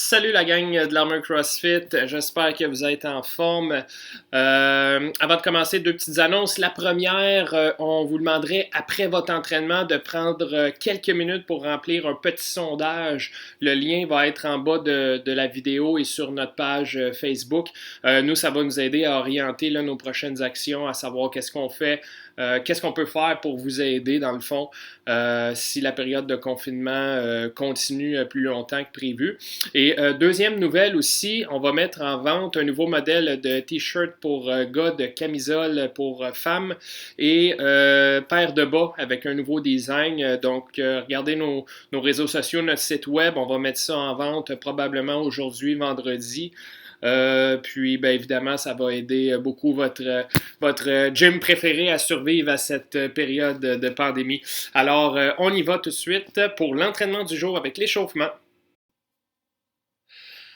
Salut la gang de l'Armor CrossFit, j'espère que vous êtes en forme. Avant de commencer, deux petites annonces. La première, on vous demanderait après votre entraînement de prendre quelques minutes pour remplir un petit sondage. Le lien va être en bas de la vidéo et sur notre page Facebook. Nous, ça va nous aider à orienter là, nos prochaines actions, à savoir qu'est-ce qu'on fait, qu'est-ce qu'on peut faire pour vous aider dans le fond si la période de confinement continue plus longtemps que prévu. Et deuxième nouvelle aussi, on va mettre en vente un nouveau modèle de t-shirt pour gars, de camisole pour femmes et paire de bas avec un nouveau design. Donc, regardez nos réseaux sociaux, notre site web, on va mettre ça en vente probablement aujourd'hui, vendredi. Puis, bien évidemment, ça va aider beaucoup votre gym préféré à survivre à cette période de pandémie. Alors, on y va tout de suite pour l'entraînement du jour avec l'échauffement.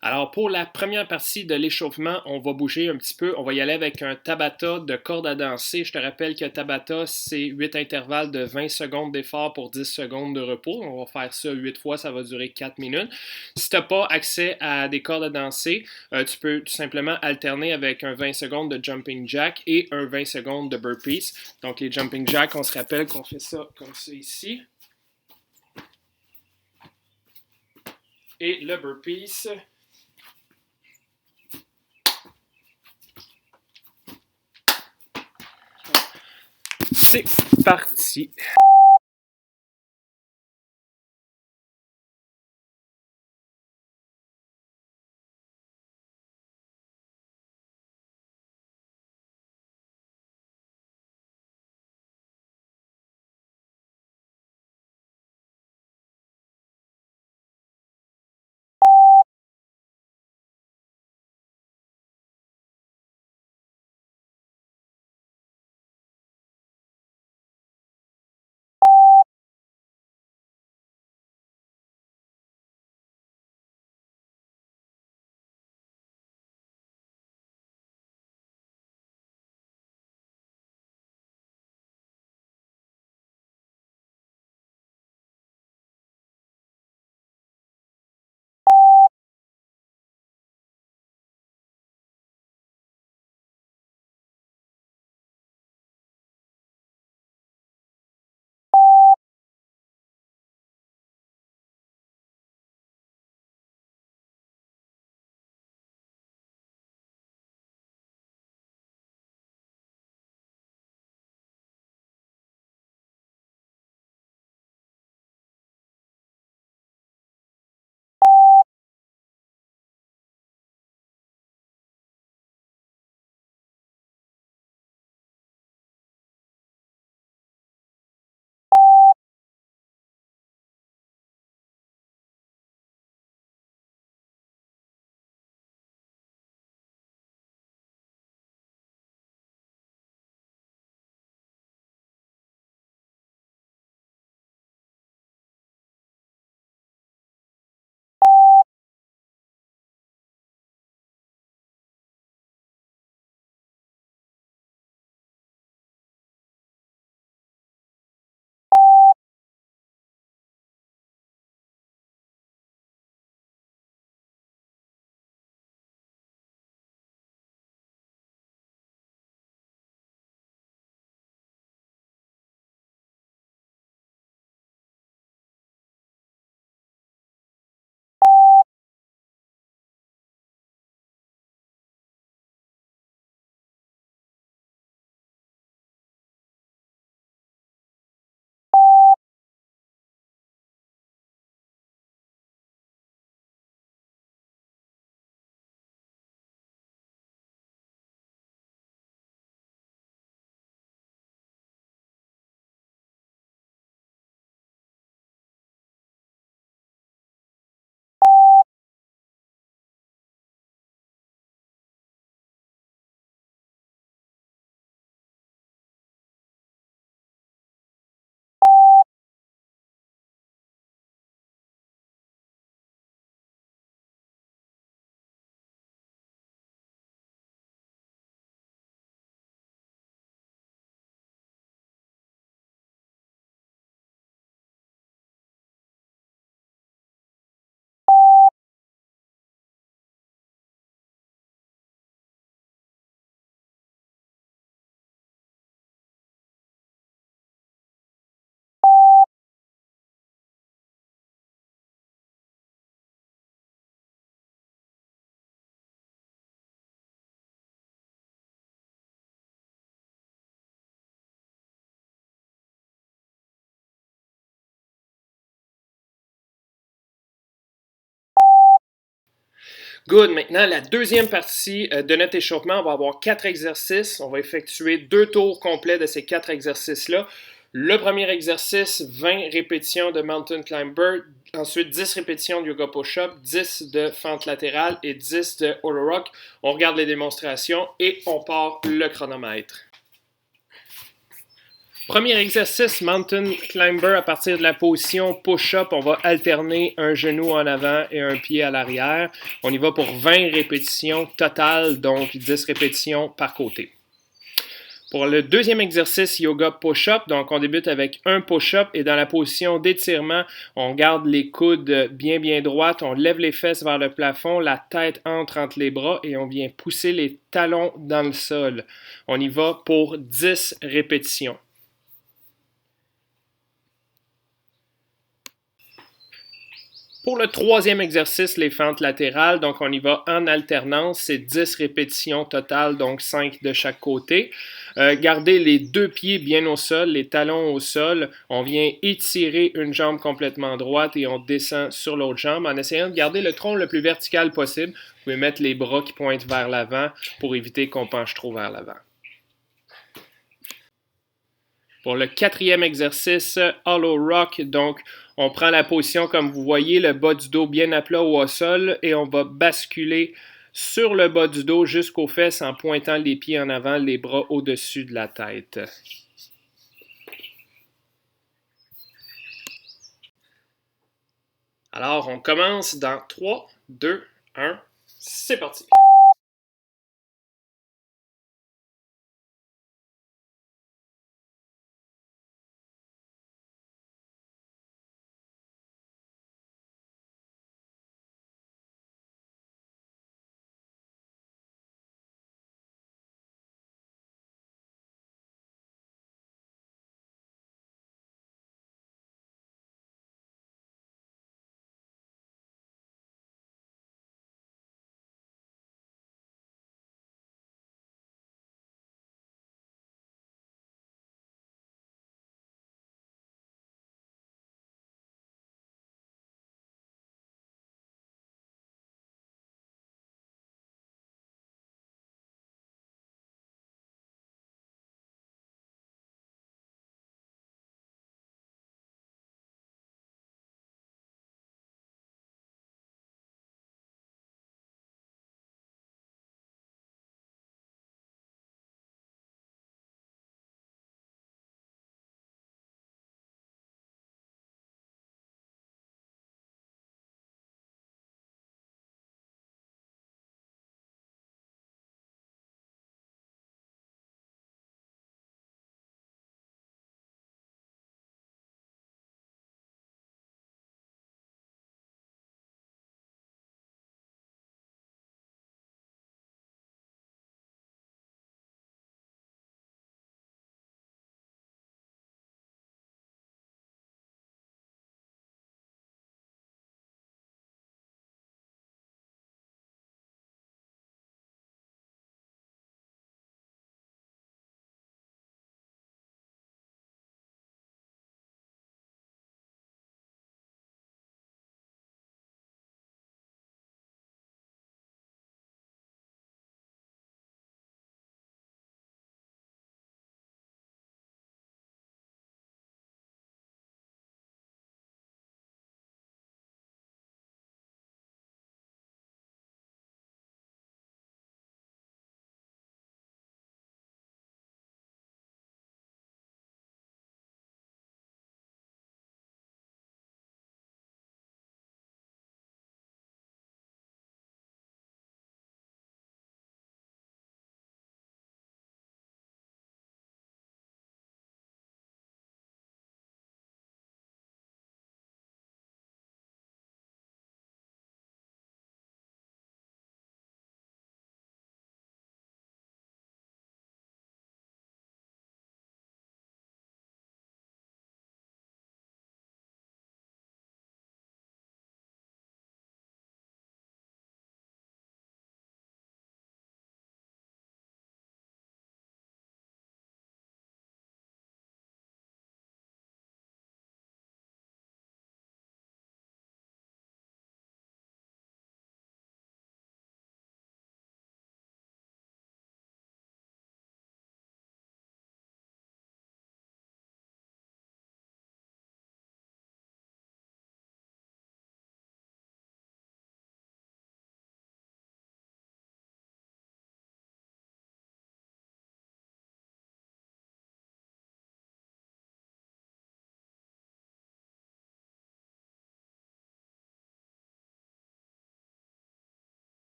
Alors, pour la première partie de l'échauffement, on va bouger un petit peu. On va y aller avec un Tabata de corde à danser. Je te rappelle que Tabata, c'est 8 intervalles de 20 secondes d'effort pour 10 secondes de repos. On va faire ça 8 fois, ça va durer 4 minutes. Si tu n'as pas accès à des cordes à danser, tu peux tout simplement alterner avec un 20 secondes de jumping jack et un 20 secondes de burpees. Donc, les jumping jack, on se rappelle qu'on fait ça comme ça ici. Et le burpees, c'est parti. Good. Maintenant, la deuxième partie de notre échauffement, on va avoir 4 exercices. On va effectuer 2 tours complets de ces 4 exercices-là. Le premier exercice, 20 répétitions de Mountain Climber. Ensuite, 10 répétitions de Yoga Push-Up, 10 de fente latérale et 10 de Holo Rock. On regarde les démonstrations et on part le chronomètre. Premier exercice, Mountain Climber, à partir de la position push-up, on va alterner un genou en avant et un pied à l'arrière. On y va pour 20 répétitions totales, donc 10 répétitions par côté. Pour le deuxième exercice, Yoga Push-Up, donc on débute avec un push-up et dans la position d'étirement, on garde les coudes bien droites, on lève les fesses vers le plafond, la tête entre les bras et on vient pousser les talons dans le sol. On y va pour 10 répétitions. Pour le troisième exercice, les fentes latérales, donc on y va en alternance, c'est 10 répétitions totales, donc 5 de chaque côté. Gardez les deux pieds bien au sol, les talons au sol. On vient étirer une jambe complètement droite et on descend sur l'autre jambe en essayant de garder le tronc le plus vertical possible. Vous pouvez mettre les bras qui pointent vers l'avant pour éviter qu'on penche trop vers l'avant. Pour le quatrième exercice, Holo Rock, donc on prend la position comme vous voyez, le bas du dos bien à plat ou au sol et on va basculer sur le bas du dos jusqu'aux fesses en pointant les pieds en avant, les bras au-dessus de la tête. Alors on commence dans 3, 2, 1, c'est parti!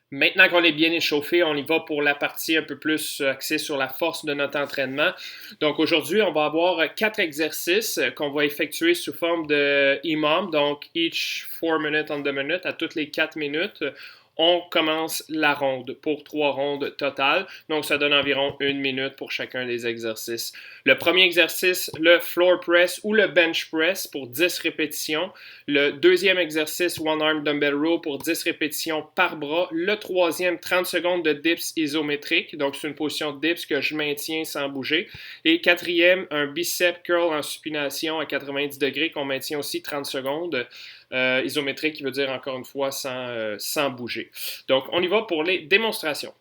Maintenant qu'on est bien échauffé, on y va pour la partie un peu plus axée sur la force de notre entraînement. Donc aujourd'hui, on va avoir 4 exercices qu'on va effectuer sous forme de EMOM, donc each 4 minutes on the minute, à toutes les 4 minutes. On commence la ronde pour 3 rondes totales. Donc, ça donne environ 1 minute pour chacun des exercices. Le premier exercice, le floor press ou le bench press pour 10 répétitions. Le deuxième exercice, one arm dumbbell row pour 10 répétitions par bras. Le troisième, 30 secondes de dips isométriques. Donc, c'est une position de dips que je maintiens sans bouger. Et quatrième, un bicep curl en supination à 90 degrés qu'on maintient aussi 30 secondes. Isométrique qui veut dire encore une fois sans bouger. Donc, on y va pour les démonstrations.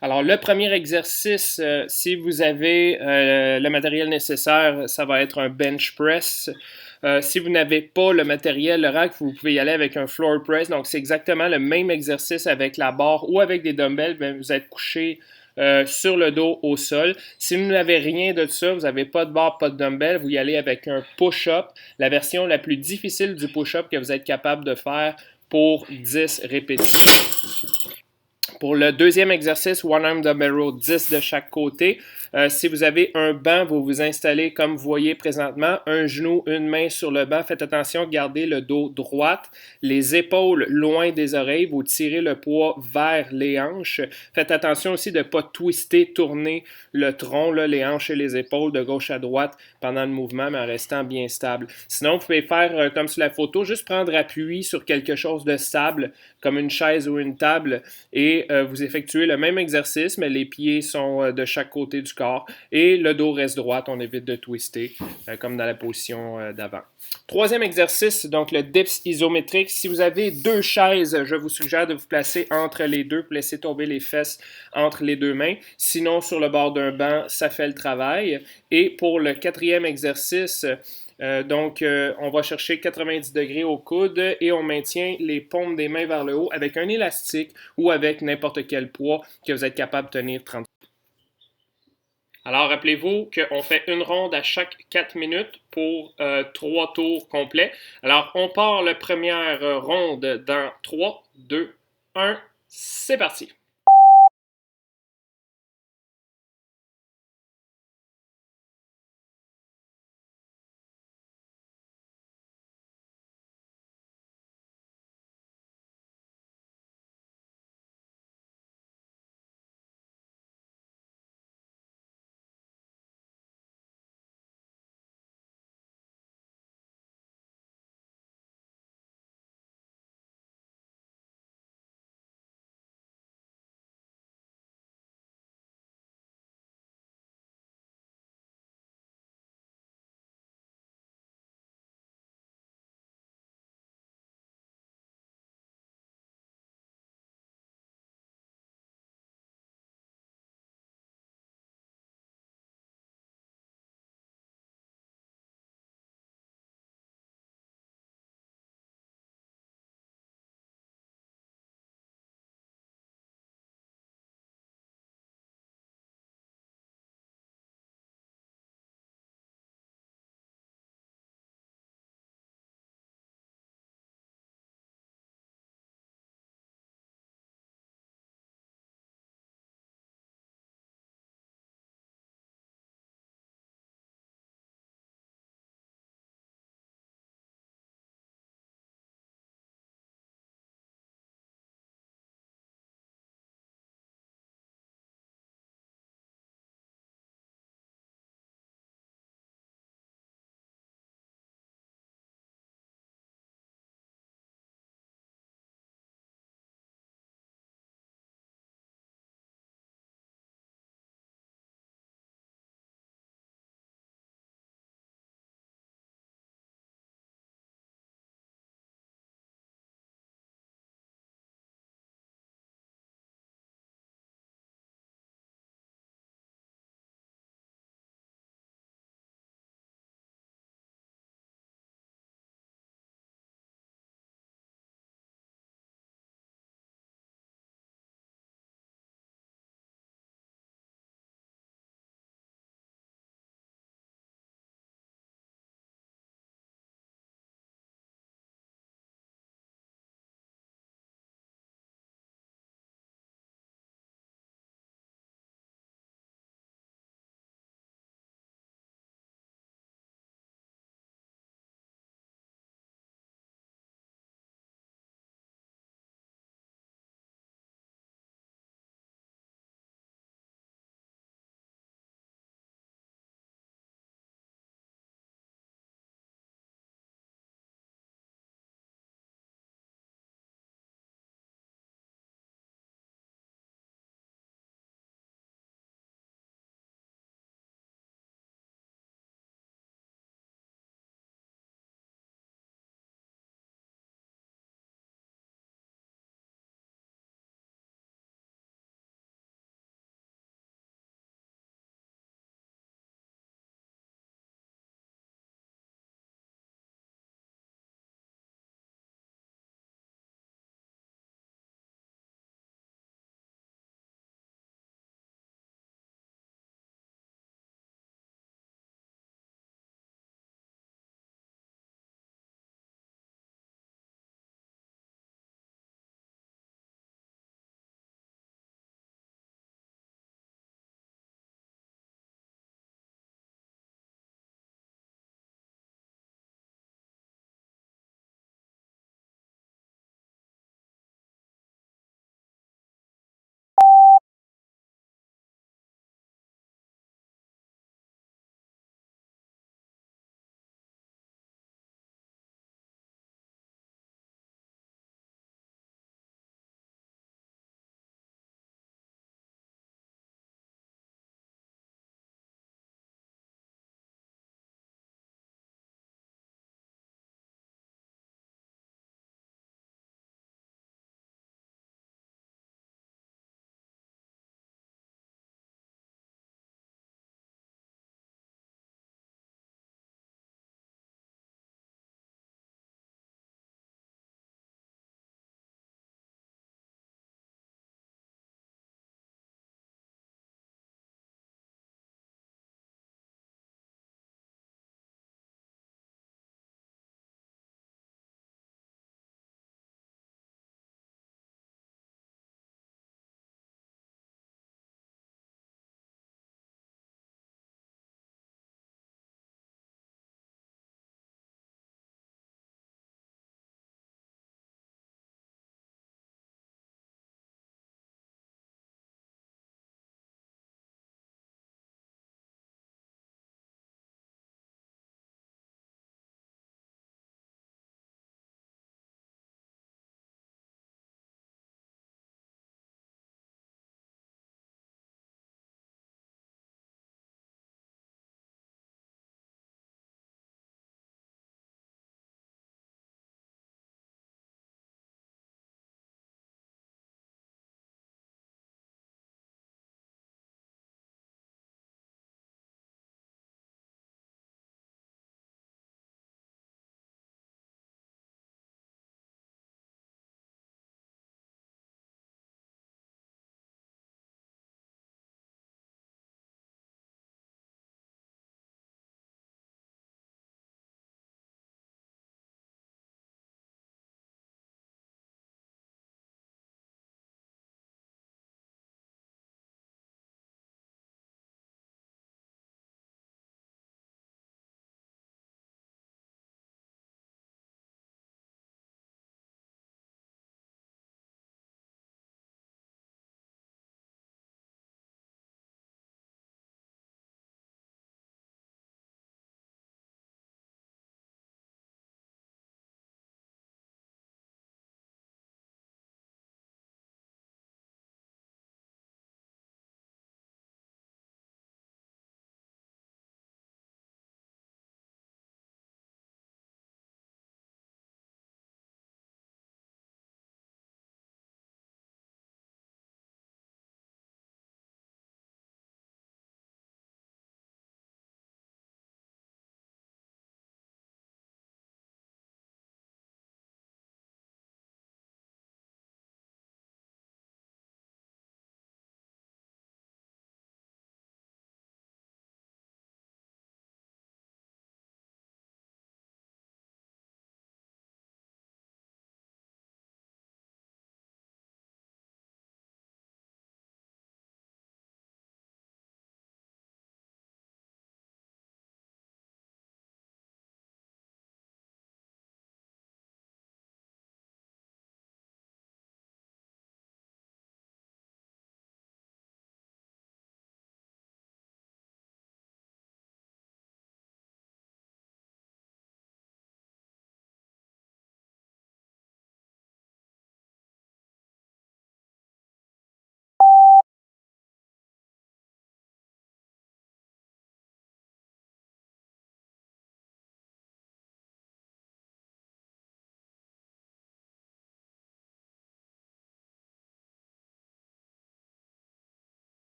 Alors, le premier exercice, si vous avez le matériel nécessaire, ça va être un bench press. Si vous n'avez pas le matériel, le rack, vous pouvez y aller avec un floor press. Donc, c'est exactement le même exercice avec la barre ou avec des dumbbells. Bien, vous êtes couché sur le dos au sol. Si vous n'avez rien de ça, vous n'avez pas de barre, pas de dumbbell, vous y allez avec un push-up, la version la plus difficile du push-up que vous êtes capable de faire pour 10 répétitions. Pour le deuxième exercice, one arm dumbbell row, 10 de chaque côté. Si vous avez un banc, vous vous installez comme vous voyez présentement, un genou, une main sur le banc. Faites attention, gardez le dos droit, les épaules loin des oreilles. Vous tirez le poids vers les hanches. Faites attention aussi de ne pas twister, tourner le tronc, là, les hanches et les épaules de gauche à droite pendant le mouvement, mais en restant bien stable. Sinon, vous pouvez faire comme sur la photo, juste prendre appui sur quelque chose de stable, comme une chaise ou une table, et vous effectuez le même exercice, mais les pieds sont de chaque côté du corps et le dos reste droit. On évite de twister comme dans la position d'avant. Troisième exercice, donc le dips isométrique. Si vous avez deux chaises, je vous suggère de vous placer entre les deux pour laisser tomber les fesses entre les deux mains. Sinon, sur le bord d'un banc, ça fait le travail. Et pour le quatrième exercice, on va chercher 90 degrés au coude et on maintient les paumes des mains vers le haut avec un élastique ou avec n'importe quel poids que vous êtes capable de tenir 30. Alors, rappelez-vous qu'on fait une ronde à chaque 4 minutes pour 3 tours complets. Alors, on part la première ronde dans 3, 2, 1, c'est parti!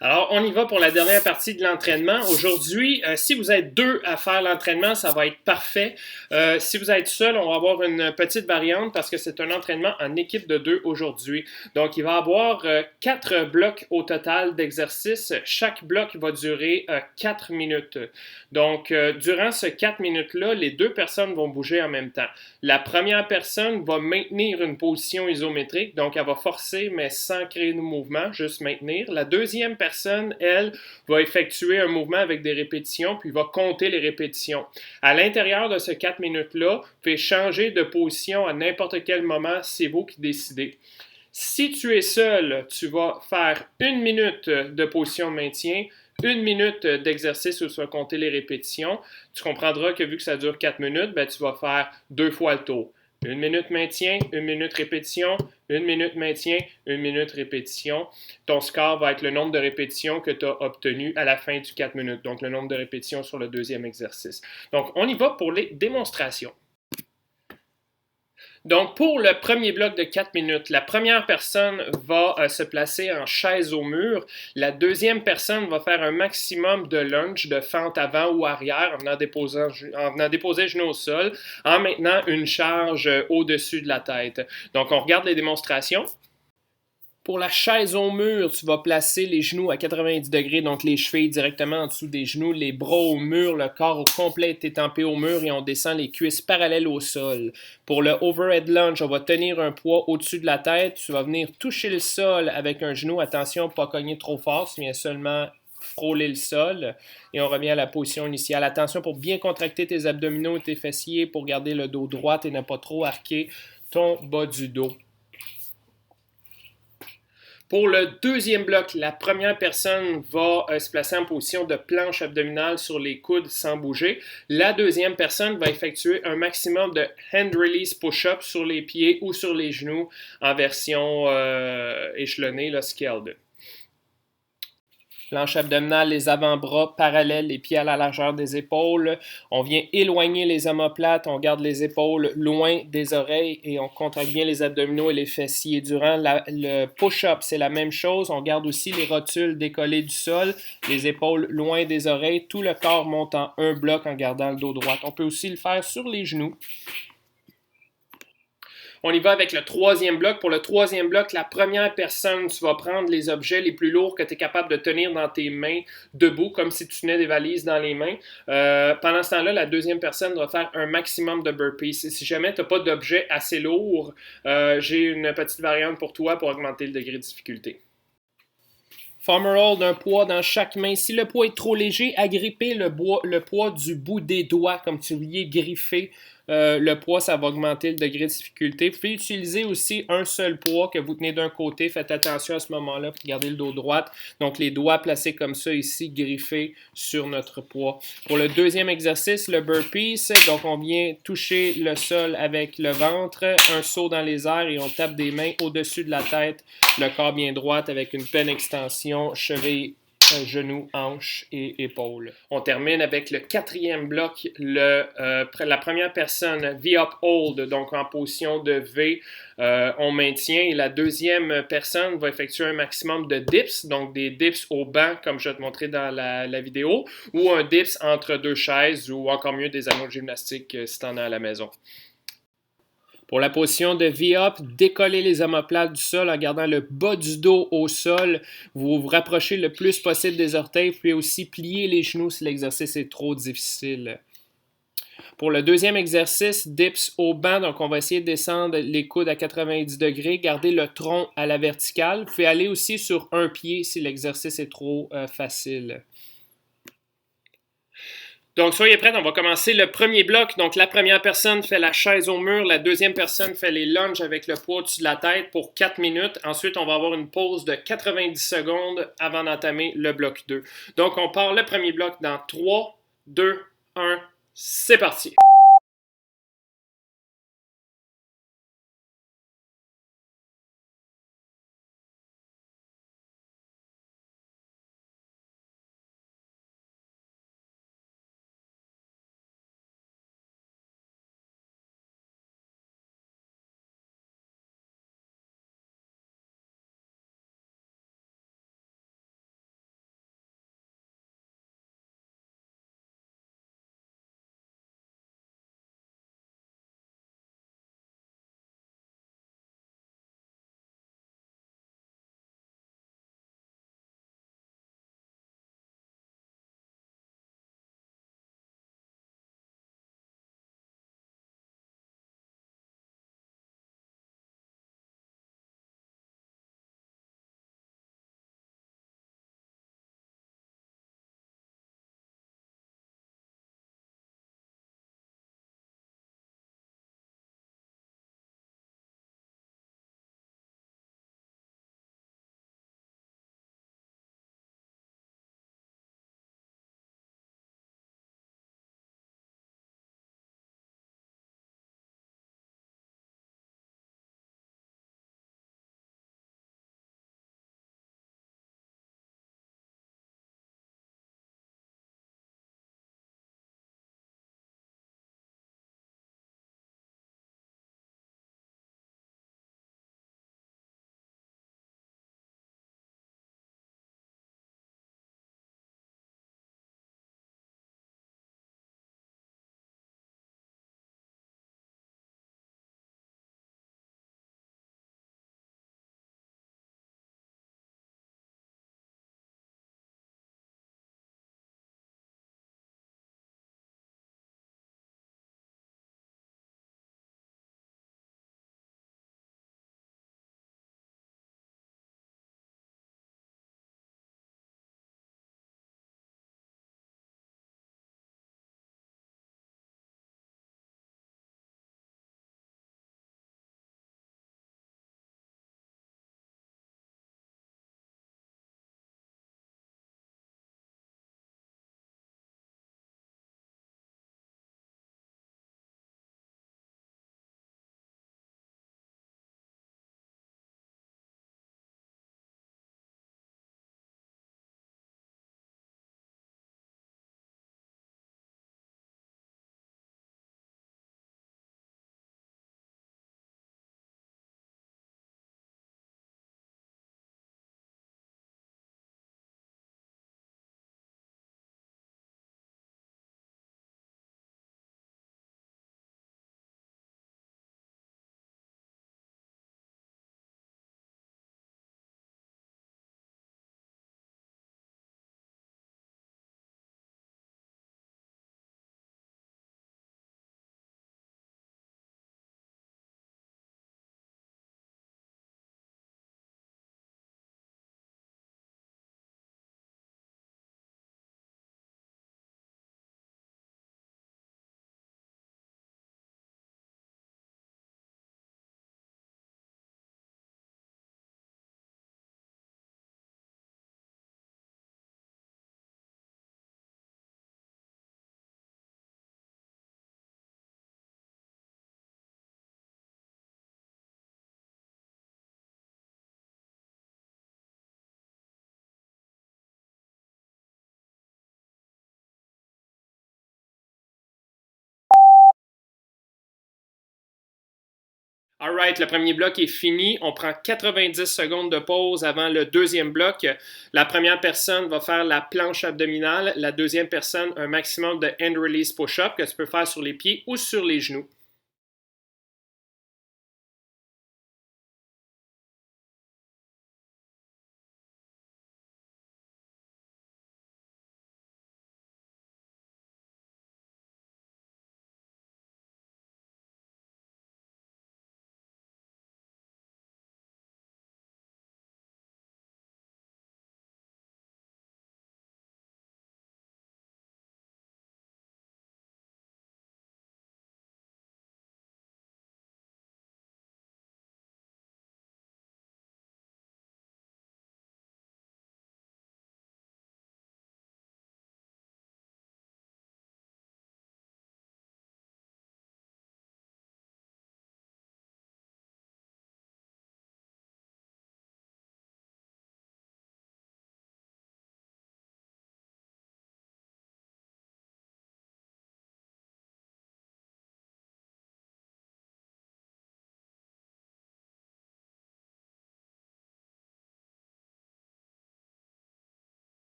Alors, on y va pour la dernière partie de l'entraînement. Aujourd'hui, si vous êtes deux à faire l'entraînement, ça va être parfait. Si vous êtes seul, on va avoir une petite variante parce que c'est un entraînement en équipe de deux aujourd'hui. Donc, il va y avoir 4 blocs au total d'exercices. Chaque bloc va durer 4 minutes. Donc, durant ces 4 minutes-là, les deux personnes vont bouger en même temps. La première personne va maintenir une position isométrique, donc elle va forcer, mais sans créer de mouvement, juste maintenir. La deuxième personne, elle, va effectuer un mouvement avec des répétitions, puis va compter les répétitions. À l'intérieur de ces 4 minutes-là, vous pouvez changer de position à n'importe quel moment, c'est vous qui décidez. Si tu es seul, tu vas faire 1 minute de position de maintien, 1 minute d'exercice où tu vas compter les répétitions. Tu comprendras que vu que ça dure 4 minutes, ben, tu vas faire 2 fois le tour. 1 minute maintien, 1 minute répétition, 1 minute maintien, 1 minute répétition. Ton score va être le nombre de répétitions que tu as obtenu à la fin du 4 minutes, donc le nombre de répétitions sur le deuxième exercice. Donc, on y va pour les démonstrations. Donc, pour le premier bloc de 4 minutes, la première personne va se placer en chaise au mur. La deuxième personne va faire un maximum de lunge, de fente avant ou arrière, en venant déposer le genou au sol, en maintenant une charge au-dessus de la tête. Donc, on regarde les démonstrations. Pour la chaise au mur, tu vas placer les genoux à 90 degrés, donc les chevilles directement en dessous des genoux, les bras au mur, le corps au complet est étampé au mur et on descend les cuisses parallèles au sol. Pour le overhead lunge, on va tenir un poids au-dessus de la tête, tu vas venir toucher le sol avec un genou, attention, pas cogner trop fort, tu viens seulement frôler le sol et on revient à la position initiale. Attention pour bien contracter tes abdominaux et tes fessiers pour garder le dos droit et ne pas trop arquer ton bas du dos. Pour le deuxième bloc, la première personne va se placer en position de planche abdominale sur les coudes sans bouger. La deuxième personne va effectuer un maximum de hand release push-up sur les pieds ou sur les genoux en version échelonnée, là, scaled. Planche abdominale, les avant-bras parallèles, les pieds à la largeur des épaules. On vient éloigner les omoplates, on garde les épaules loin des oreilles et on contracte bien les abdominaux et les fessiers. Durant le push-up, c'est la même chose. On garde aussi les rotules décollées du sol, les épaules loin des oreilles. Tout le corps monte en un bloc en gardant le dos droit. On peut aussi le faire sur les genoux. On y va avec le troisième bloc. Pour le troisième bloc, la première personne, tu vas prendre les objets les plus lourds que tu es capable de tenir dans tes mains debout, comme si tu tenais des valises dans les mains. Pendant ce temps-là, la deuxième personne va faire un maximum de burpees. Si jamais tu n'as pas d'objet assez lourd, j'ai une petite variante pour toi pour augmenter le degré de difficulté. Farmer roll d'un poids dans chaque main. Si le poids est trop léger, agrippez le poids du bout des doigts, comme si vous vouliez griffer le poids, ça va augmenter le degré de difficulté. Vous pouvez utiliser aussi un seul poids que vous tenez d'un côté. Faites attention à ce moment-là pour garder le dos droit. Donc, les doigts placés comme ça ici, griffés sur notre poids. Pour le deuxième exercice, le burpees, donc on vient toucher le sol avec le ventre, un saut dans les airs et on tape des mains au-dessus de la tête, le corps bien droit avec une pleine extension, cheville, genoux, hanches et épaules. On termine avec le quatrième bloc, la première personne, V-up hold, donc en position de V, on maintient. Et la deuxième personne va effectuer un maximum de dips, donc des dips au banc, comme je vais te montrer dans la vidéo, ou un dips entre deux chaises, ou encore mieux des anneaux de gymnastique si tu en as à la maison. Pour la position de V-up, décollez les omoplates du sol en gardant le bas du dos au sol. Vous vous rapprochez le plus possible des orteils, puis aussi plier les genoux si l'exercice est trop difficile. Pour le deuxième exercice, dips au banc, donc on va essayer de descendre les coudes à 90 degrés, garder le tronc à la verticale. Vous pouvez aller aussi sur un pied si l'exercice est trop facile. Donc, soyez prêts, on va commencer le premier bloc. Donc, la première personne fait la chaise au mur. La deuxième personne fait les lunges avec le poids au-dessus de la tête pour 4 minutes. Ensuite, on va avoir une pause de 90 secondes avant d'entamer le bloc 2. Donc, on part le premier bloc dans 3, 2, 1, c'est parti! Alright, le premier bloc est fini. On prend 90 secondes de pause avant le deuxième bloc. La première personne va faire la planche abdominale. La deuxième personne, un maximum de hand release push-up que tu peux faire sur les pieds ou sur les genoux.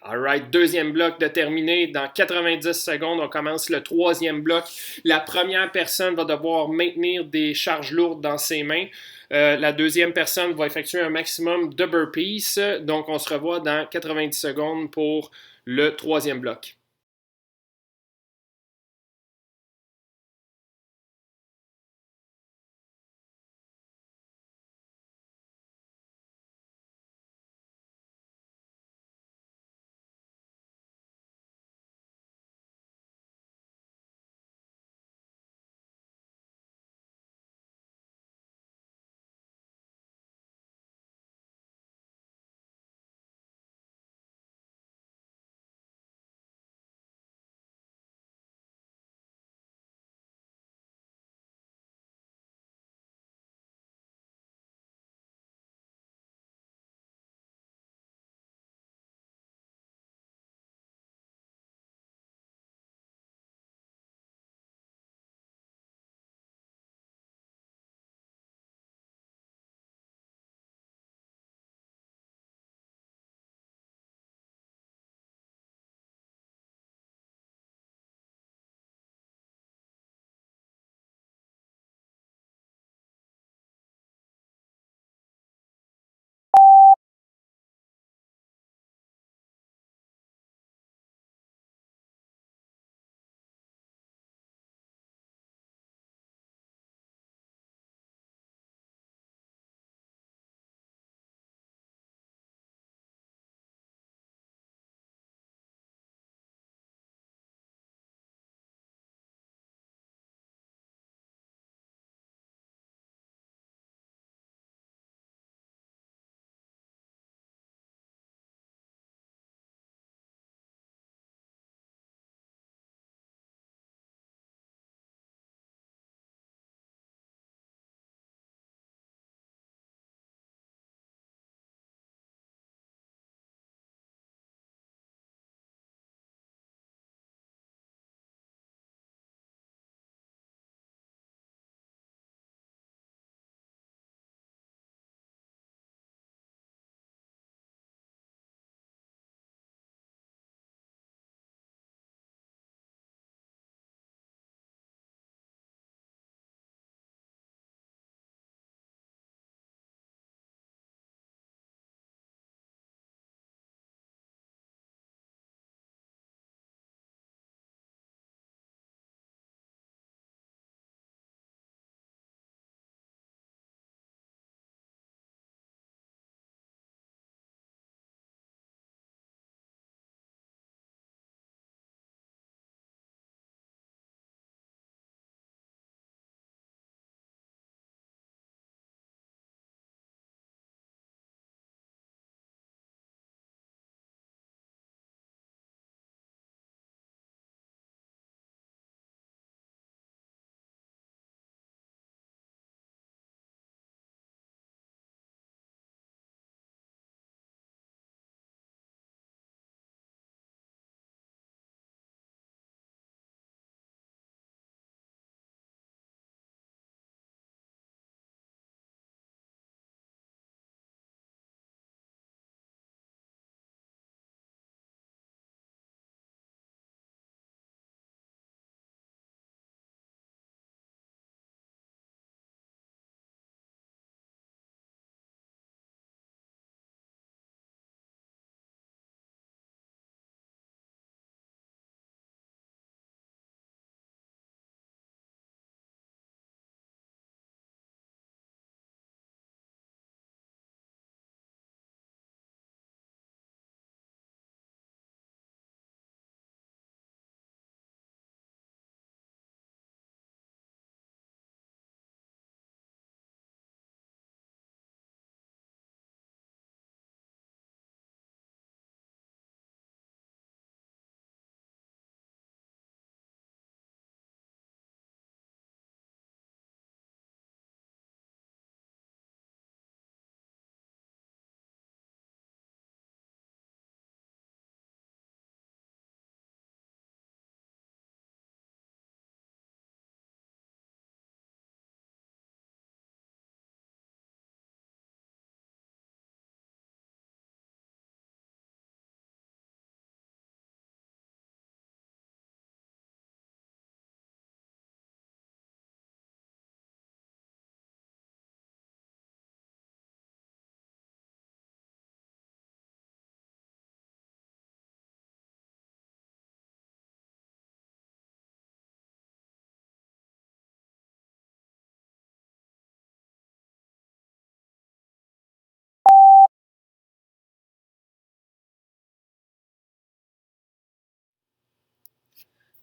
Alright, deuxième bloc de terminé. Dans 90 secondes, on commence le troisième bloc. La première personne va devoir maintenir des charges lourdes dans ses mains. La deuxième personne va effectuer un maximum de burpees. Donc, on se revoit dans 90 secondes pour le troisième bloc.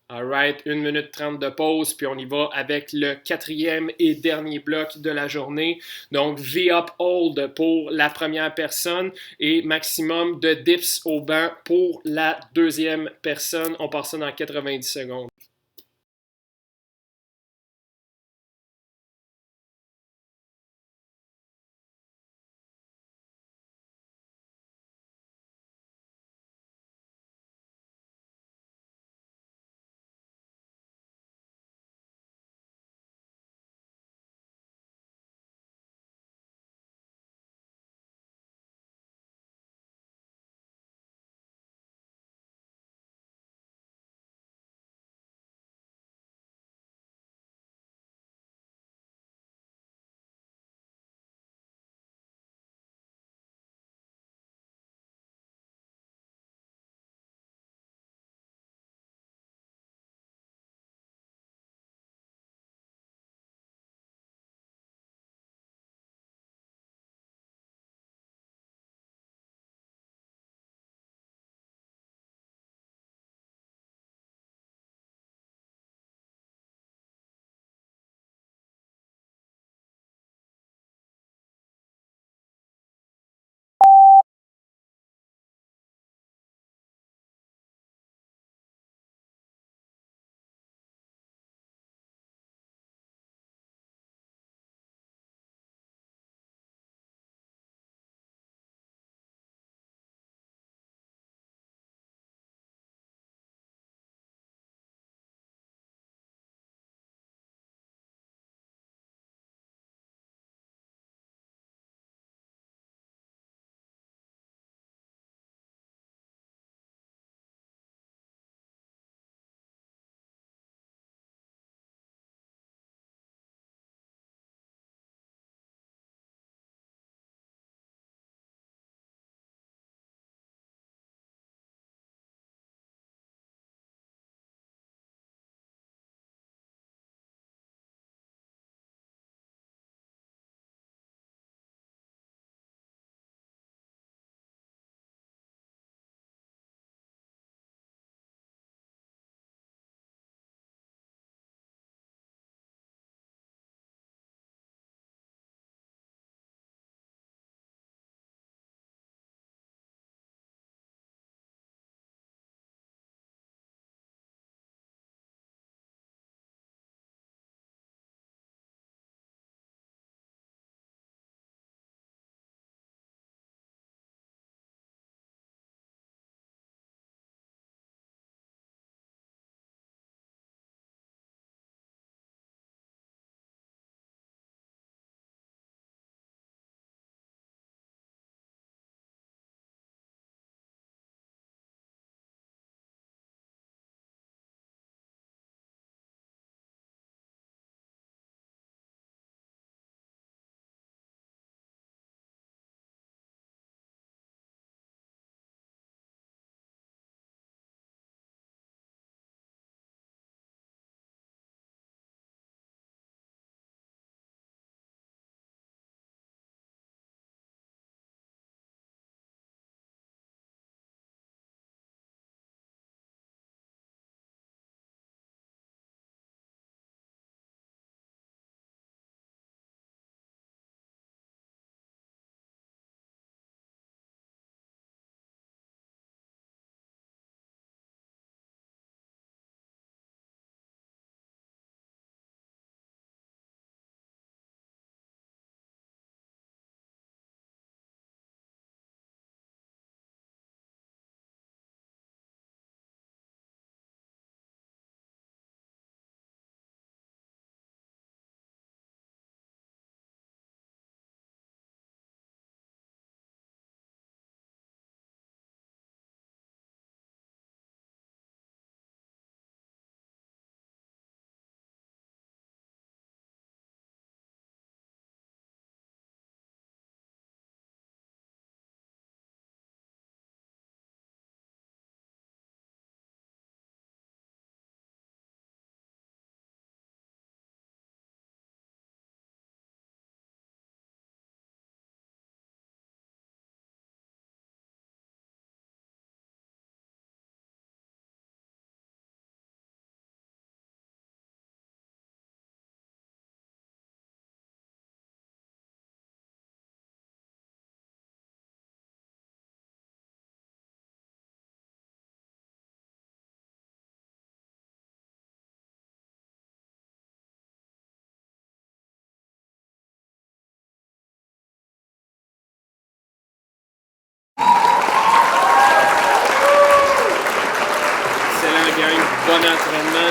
Alright, 1 minute 30 de pause, puis on y va avec le quatrième et dernier bloc de la journée. Donc, V-up hold pour la première personne et maximum de dips au banc pour la deuxième personne. On part ça dans 90 secondes.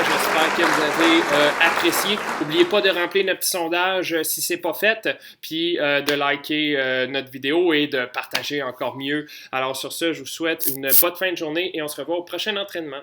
J'espère que vous avez apprécié. N'oubliez pas de remplir notre petit sondage si ce n'est pas fait, puis de liker notre vidéo et de partager encore mieux. Alors sur ce, je vous souhaite une bonne fin de journée et on se revoit au prochain entraînement.